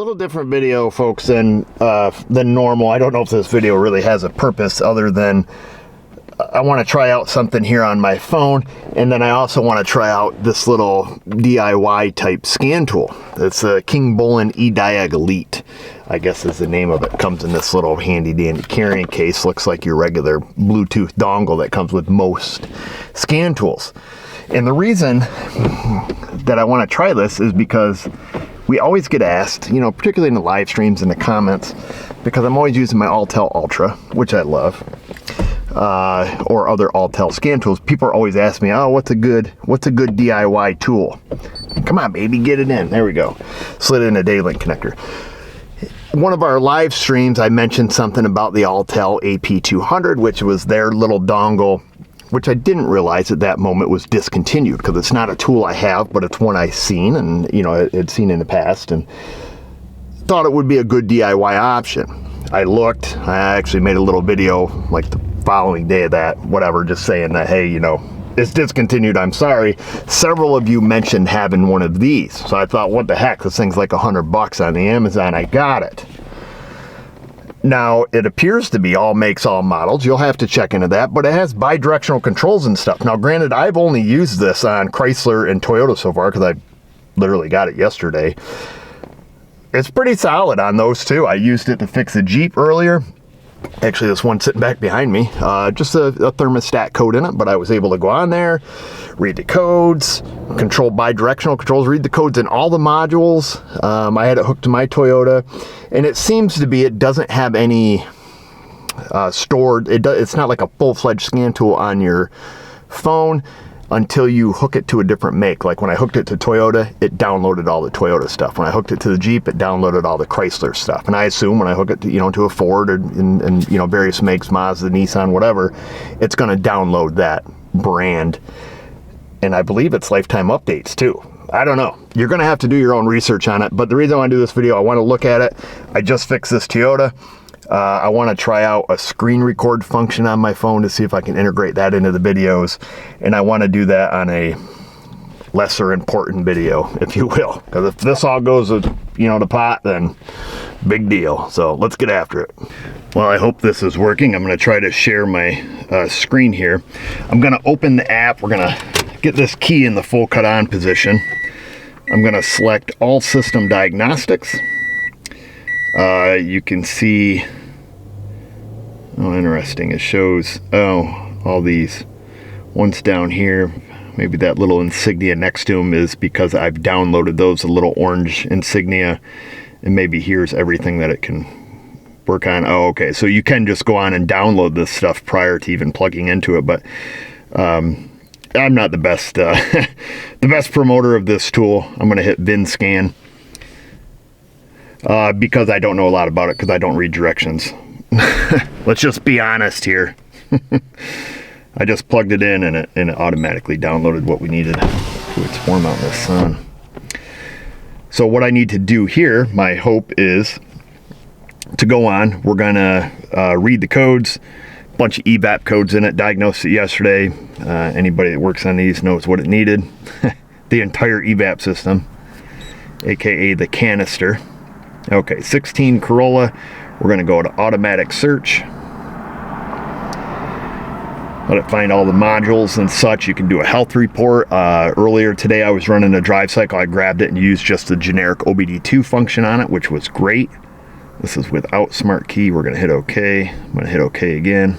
Little different video, folks, than normal. I don't know if this video really has a purpose other than I want to try out something here on my phone, and then I also want to try out this little DIY type scan tool. It's a KINGBOLEN Ediag Elite, I guess is the name of it. Comes in this little handy dandy carrying case. Looks like your regular Bluetooth dongle that comes with most scan tools. And the reason that I want to try this is because we always get asked, you know, particularly in the live streams and the comments, because I'm always using my Autel Ultra, which I love, or other Autel scan tools. People are always asking me, oh, what's a good DIY tool? Come on, baby, get it in. There we go. Slid in a Daylink connector. One of our live streams, I mentioned something about the Autel AP200, which was their little dongle, which I didn't realize at that moment was discontinued, because it's not a tool I have, but it's one I've seen and, you know, had seen in the past, and thought it would be a good DIY option. I looked, I actually made a little video like the following day of that, whatever, just saying that, hey, you know, it's discontinued, I'm sorry. Several of you mentioned having one of these, so I thought, what the heck, this thing's like $100 on the Amazon. I got it. Now, it appears to be all makes, all models. You'll have to check into that, but it has bidirectional controls and stuff. Now, granted, I've only used this on Chrysler and Toyota so far, because I literally got it yesterday. It's pretty solid on those two. I used it to fix a Jeep earlier. Actually, this one sitting back behind me, just a thermostat code in it, but I was able to go on there, read the codes, control bidirectional controls, read the codes in all the modules. I had it hooked to my Toyota, and it seems to be, it doesn't have any stored, it's not like a full-fledged scan tool on your phone until you hook it to a different make. Like when I hooked it to Toyota, it downloaded all the Toyota stuff. When I hooked it to the Jeep, it downloaded all the Chrysler stuff. And I assume when I hook it to, you know, to a Ford or and you know, various makes, Mazda, Nissan, whatever, it's going to download that brand. And I believe it's lifetime updates too. I don't know. You're going to have to do your own research on it. But the reason I want to do this video, I want to look at it. I just fixed this Toyota. I want to try out a screen record function on my phone to see if I can integrate that into the videos. And I want to do that on a lesser important video, if you will. Because if this all goes, you know, to pot, then big deal. So let's get after it. Well, I hope this is working. I'm going to try to share my screen here. I'm going to open the app. We're going to get this key in the full cut on position. I'm going to select all system diagnostics. You can see, oh, interesting, it shows, oh, all these ones down here. Maybe that little insignia next to them is because I've downloaded those, a little orange insignia, and maybe here's everything that it can work on. Oh, okay, so you can just go on and download this stuff prior to even plugging into it, but I'm not the best the best promoter of this tool. I'm going to hit VIN scan. Because I don't know a lot about it, because I don't read directions. Let's just be honest here. I just plugged it in, and it automatically downloaded what we needed. Ooh, it's warm out in the sun. So what I need to do here, my hope is to go on. We're going to read the codes. A bunch of EVAP codes in it. Diagnosed it yesterday. Anybody that works on these knows what it needed. The entire EVAP system, aka the canister. Okay, 16 Corolla. We're going to go to automatic search. Let it find all the modules and such. You can do a health report. Earlier today I was running a drive cycle. I grabbed it and used just the generic OBD2 function on it, which was great. This is without smart key. We're going to hit OK. I'm going to hit OK again.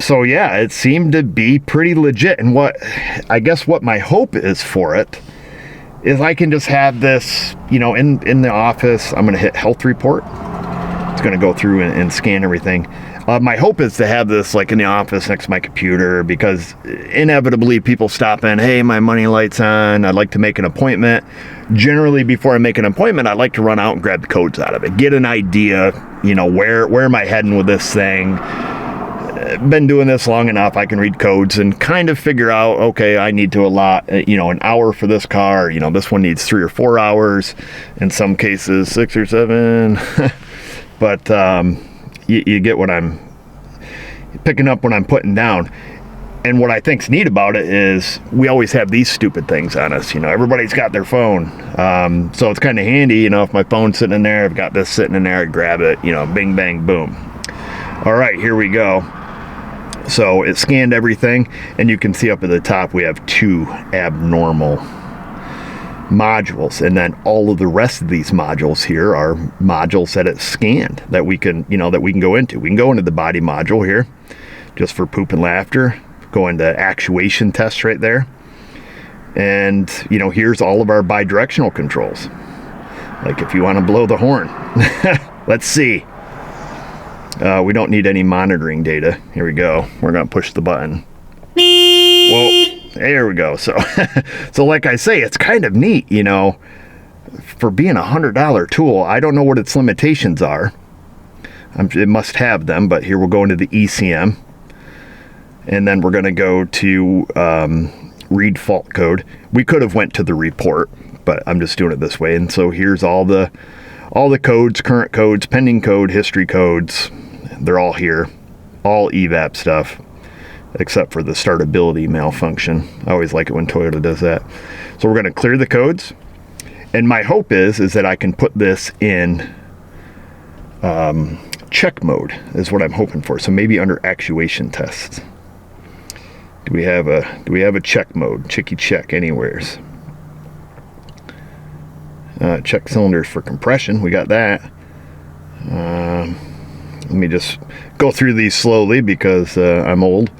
So yeah, it seemed to be pretty legit. And what I guess what my hope is for it is I can just have this, you know, in the office. I'm going to hit health report. It's going to go through and scan everything. My hope is to have this like in the office next to my computer, because inevitably people stop in, hey, my money light's on, I'd like to make an appointment. Generally, before I make an appointment, I'd like to run out and grab the codes out of it, get an idea, you know, where am I heading with this thing. Been doing this long enough, I can read codes and kind of figure out, okay, I need to allot, you know, an hour for this car. You know, this one needs 3 or 4 hours. In some cases, 6 or 7. But you get what I'm picking up, what I'm putting down. And what I think's neat about it is we always have these stupid things on us. You know, everybody's got their phone. So it's kind of handy, you know, if my phone's sitting in there, I've got this sitting in there, I grab it, you know, bing, bang, boom. All right, here we go. So it scanned everything, and you can see up at the top we have 2 abnormal modules, and then all of the rest of these modules here are modules that it scanned that we can, you know, that we can go into. We can go into the body module here, just for poop and laughter. Go into actuation tests right there, and you know, here's all of our bidirectional controls. Like if you want to blow the horn, let's see. We don't need any monitoring data. Here we go. We're gonna push the button. Whoa, there we go. So, so like I say, it's kind of neat, you know, for being $100 tool. I don't know what its limitations are. It must have them, but here we'll go into the ECM. And then we're going to go to read fault code. We could have went to the report, but I'm just doing it this way. And so here's all the codes, current codes, pending code, history codes. They're all here, all evap stuff, except for the startability malfunction. I always like it when Toyota does that. So we're going to clear the codes. And my hope is that I can put this in check mode is what I'm hoping for. So maybe under actuation tests. Do we have a check mode? Chicky check anywheres. Check cylinders for compression. We got that. Let me just go through these slowly because I'm old.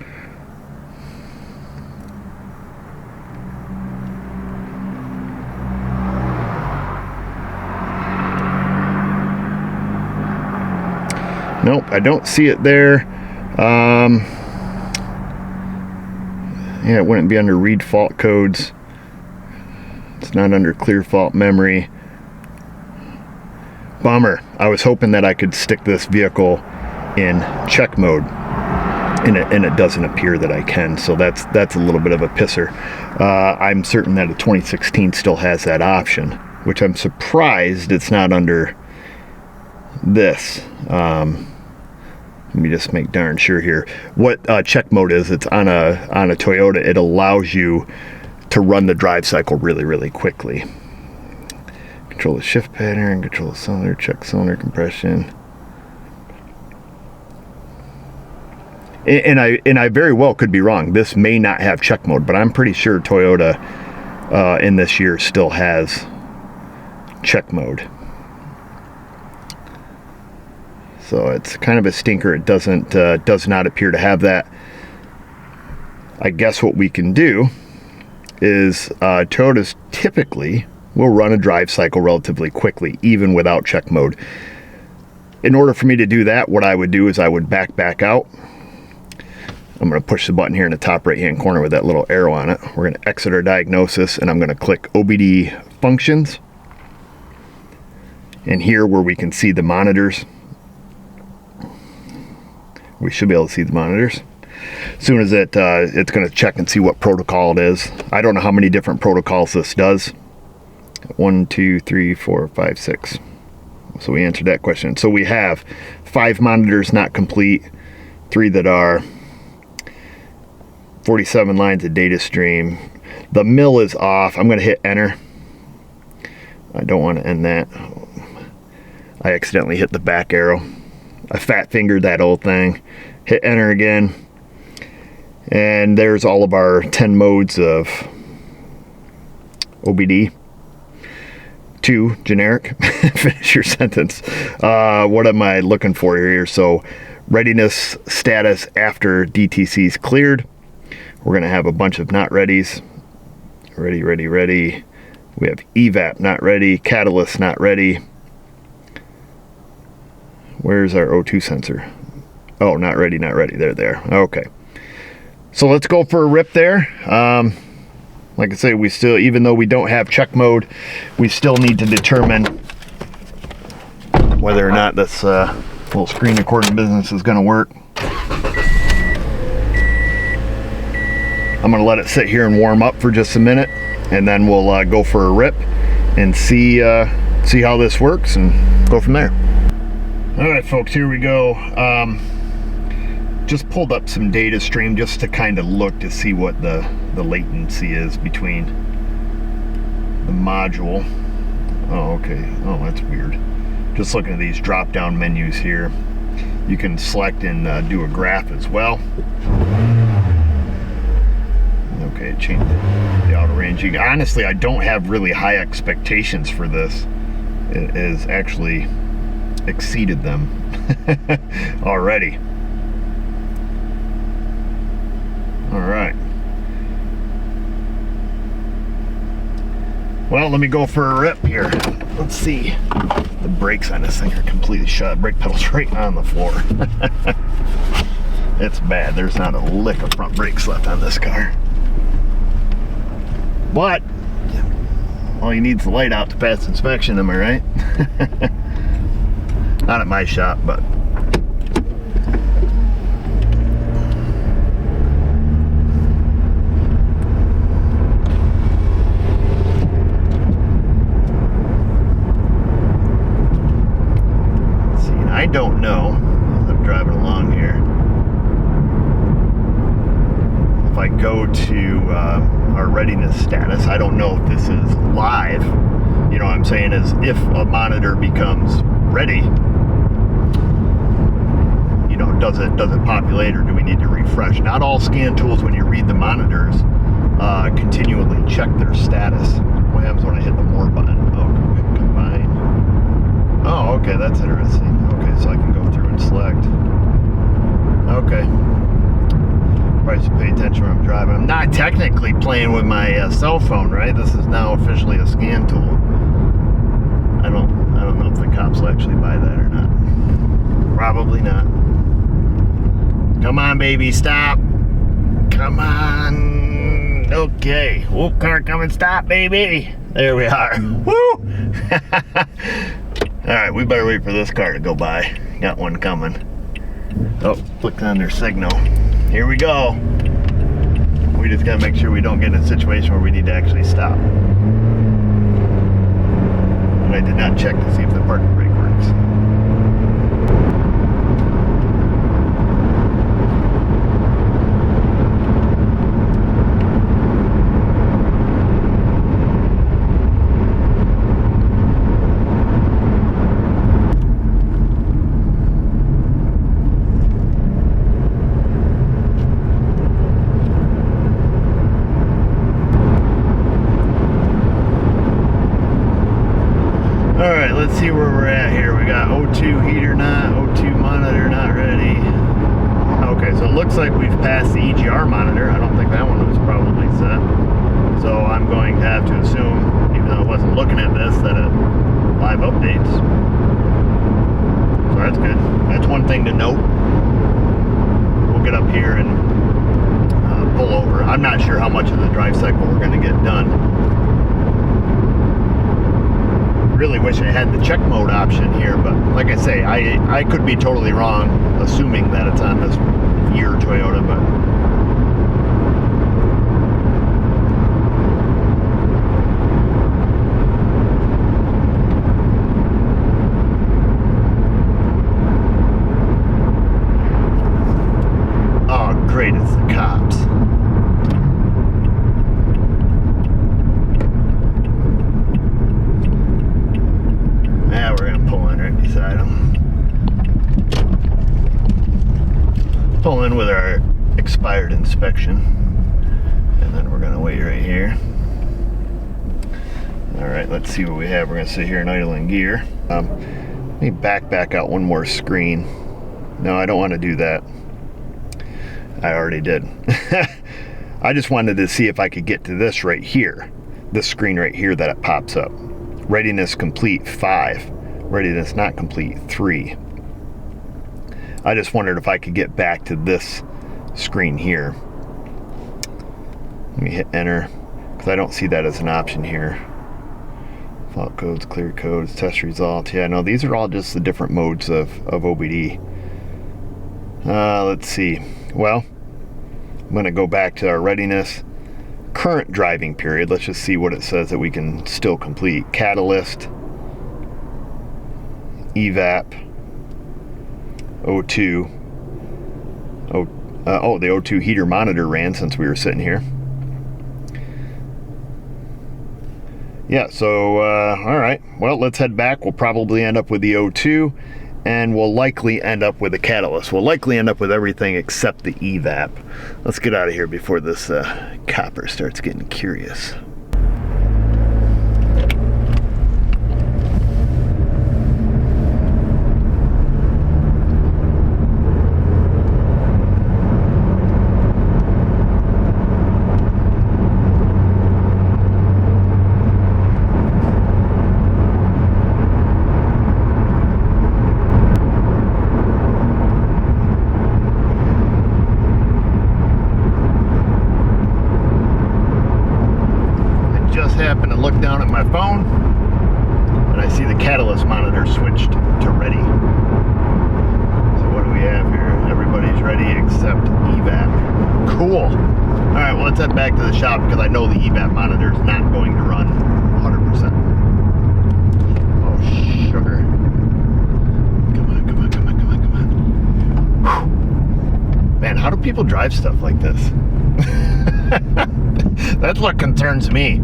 Nope, I don't see it there. Yeah, it wouldn't be under read fault codes. It's not under clear fault memory. Bummer. I was hoping that I could stick this vehicle in check mode, and it doesn't appear that I can. So that's a little bit of a pisser. I'm certain that a 2016 still has that option, which I'm surprised it's not under this. Let me just make darn sure here. What check mode is, it's on a Toyota. It allows you to run the drive cycle really, really quickly. Control the shift pattern, control the cylinder, check cylinder compression. And I very well could be wrong. This may not have check mode, but I'm pretty sure Toyota in this year still has check mode. So it's kind of a stinker. It does not appear to have that. I guess what we can do is Toyotas typically will run a drive cycle relatively quickly, even without check mode. In order for me to do that, what I would do is I would back out. I'm going to push the button here in the top right hand corner with that little arrow on it. We're going to exit our diagnosis, and I'm going to click OBD functions. And here where we can see the monitors, we should be able to see the monitors. As soon as it's going to check and see what protocol it is. I don't know how many different protocols this does. 1, 2, 3, 4, 5, 6. So we answered that question. So we have 5 monitors not complete, 3 that are, 47 lines of data stream. The mill is off. I'm going to hit enter. I don't want to end that. I accidentally hit the back arrow. I fat fingered that old thing. Hit enter again. And there's all of our 10 modes of OBD. 2, generic. Finish your sentence. What am I looking for here? So readiness status after DTC's cleared. We're going to have a bunch of not readies. Ready, ready, ready. We have evap not ready. Catalyst not ready. Where's our O2 sensor? Oh, not ready, not ready. There. Okay. So let's go for a rip there. Like I say, we still, even though we don't have check mode, we still need to determine whether or not this little screen recording business is going to work. I'm going to let it sit here and warm up for just a minute, and then we'll go for a rip and see how this works and go from there. All right, folks, here we go. just pulled up some data stream just to kind of look to see what the latency is between the module. Oh, okay. Oh, that's weird. Just looking at these drop down menus here, you can select and do a graph as well. Okay, it changed the auto ranging. Honestly, I don't have really high expectations for this. It has actually exceeded them already. All right. Well, let me go for a rip here. Let's see. The brakes on this thing are completely shut. Brake pedal's right on the floor. It's bad. There's not a lick of front brakes left on this car. But all you need is the light out to pass inspection, am I right? Not at my shop, but let's see, I don't know as I'm driving along here if I go to our readiness status. I don't know if this is live. You know what I'm saying is if a monitor becomes ready, you know, does it populate or do we need to refresh? Not all scan tools, when you read the monitors, continually check their status. What happens when I hit the more button? Oh, combine. Oh, okay, that's interesting. Okay, so I can go through and select. Okay. Probably should pay attention when I'm driving. I'm not technically playing with my cell phone, right? This is now officially a scan tool. I don't know if the cops will actually buy that or not. Probably not. Come on, baby, stop. Come on. Okay. Whoop, car coming, stop, baby. There we are. Woo! All right, we better wait for this car to go by. Got one coming. Oh, clicked on their signal. Here we go. We just gotta make sure we don't get in a situation where we need to actually stop. And I did not check to see if the parking brake works. Alright, let's see where we're at here. We got O2 heater not, O2 monitor not ready. Okay, so it looks like we've passed the EGR monitor. I don't think that one was probably set. So I'm going to have to assume, even though I wasn't looking at this, that it live updates. So that's good. That's one thing to note. We'll get up here and pull over. I'm not sure how much of the drive cycle we're going to get done. Really wish I had the check mode option here, but like I say, I could be totally wrong assuming that it's on this year Toyota, but oh great, it's the cops. Now we're gonna pull in right beside them. Pull in with our expired inspection, and then we're gonna wait right here. All right, let's see what we have. We're gonna sit here in idling gear. Let me back out one more screen. No, I don't want to do that. I already did. I just wanted to see if I could get to this right here, this screen right here that it pops up. Readiness complete 5, readiness not complete 3. I just wondered if I could get back to this screen here. Let me hit enter, because I don't see that as an option here. Fault codes, clear codes, test results. Yeah, no, these are all just the different modes of OBD. Let's see. Well, I'm going to go back to our readiness. Current driving period. Let's just see what it says that we can still complete. Catalyst, evap, O2, Oh, the O2 heater monitor ran since we were sitting here. Yeah, so, all right. Well, let's head back. We'll probably end up with the O2, and we'll likely end up with a catalyst. We'll likely end up with everything except the evap. Let's get out of here before this copper starts getting curious. Happen to look down at my phone and I see the catalyst monitor switched to ready. So what do we have here? Everybody's ready except evap. Cool. All right, well, let's head back to the shop because I know the evap monitor is not going to run 100%. Oh, sugar. Come on, come on, come on, come on, come on. Whew. Man, how do people drive stuff like this? That's what concerns me.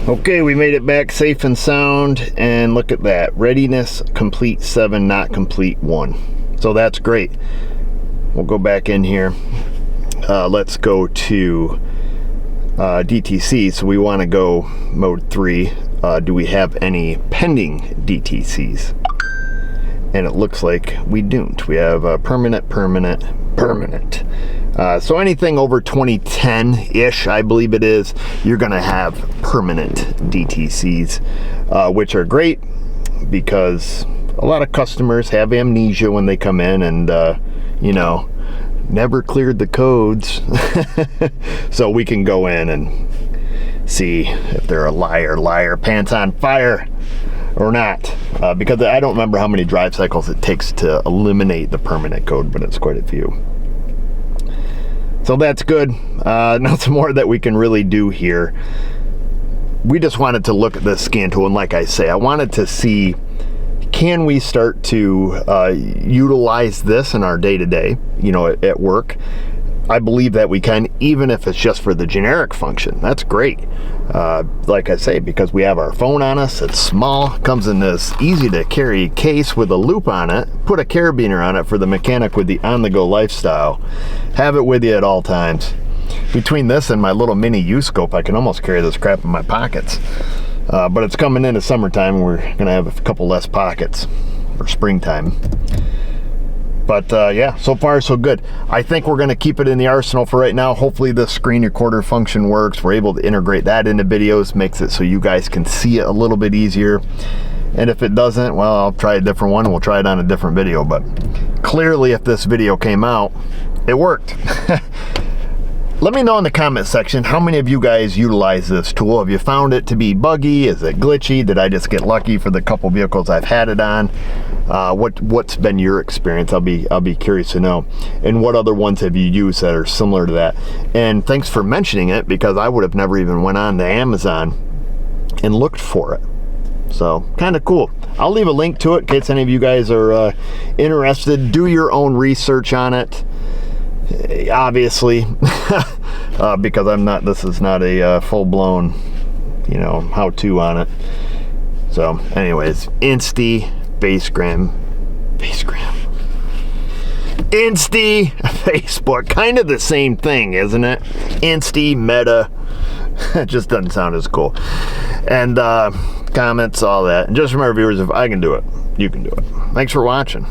Okay, we made it back safe and sound, and look at that. Readiness complete 7, not complete 1. So that's great. We'll go back in here. Let's go to DTC. So we want to go mode 3. Do we have any pending DTCs? And it looks like we don't. We have permanent. So anything over 2010-ish, I believe it is, you're going to have permanent DTCs, which are great because a lot of customers have amnesia when they come in and, you know, never cleared the codes. So we can go in and see if they're a liar, pants on fire or not. Because I don't remember how many drive cycles it takes to eliminate the permanent code, but it's quite a few. So that's good. Not some more that we can really do here. We just wanted to look at this scan tool, and like I say, I wanted to see, can we start to utilize this in our day-to-day, you know, at work? I believe that we can, even if it's just for the generic function. That's great. Like I say, because we have our phone on us, it's small, comes in this easy to carry case with a loop on it, put a carabiner on it for the mechanic with the on-the-go lifestyle. Have it with you at all times. Between this and my little mini U-scope, I can almost carry this crap in my pockets. But it's coming into summertime, we're gonna have a couple less pockets for springtime. But yeah, so far so good. I think we're gonna keep it in the arsenal for right now. Hopefully the screen recorder function works. We're able to integrate that into videos, makes it so you guys can see it a little bit easier. And if it doesn't, well, I'll try a different one and we'll try it on a different video. But clearly if this video came out, it worked. Let me know in the comment section, how many of you guys utilize this tool? Have you found it to be buggy? Is it glitchy? Did I just get lucky for the couple vehicles I've had it on? What's been your experience? I'll be curious to know. And what other ones have you used that are similar to that? And thanks for mentioning it, because I would have never even went on to Amazon and looked for it. So kind of cool. I'll leave a link to it in case any of you guys are interested. Do your own research on it. Obviously, because this is not a full-blown, you know, how-to on it. So anyways, Insti Basegram, Insti Facebook, kind of the same thing, isn't it? Insti Meta. It just doesn't sound as cool. And comments, all that. And just remember, viewers, if I can do it, you can do it. Thanks for watching.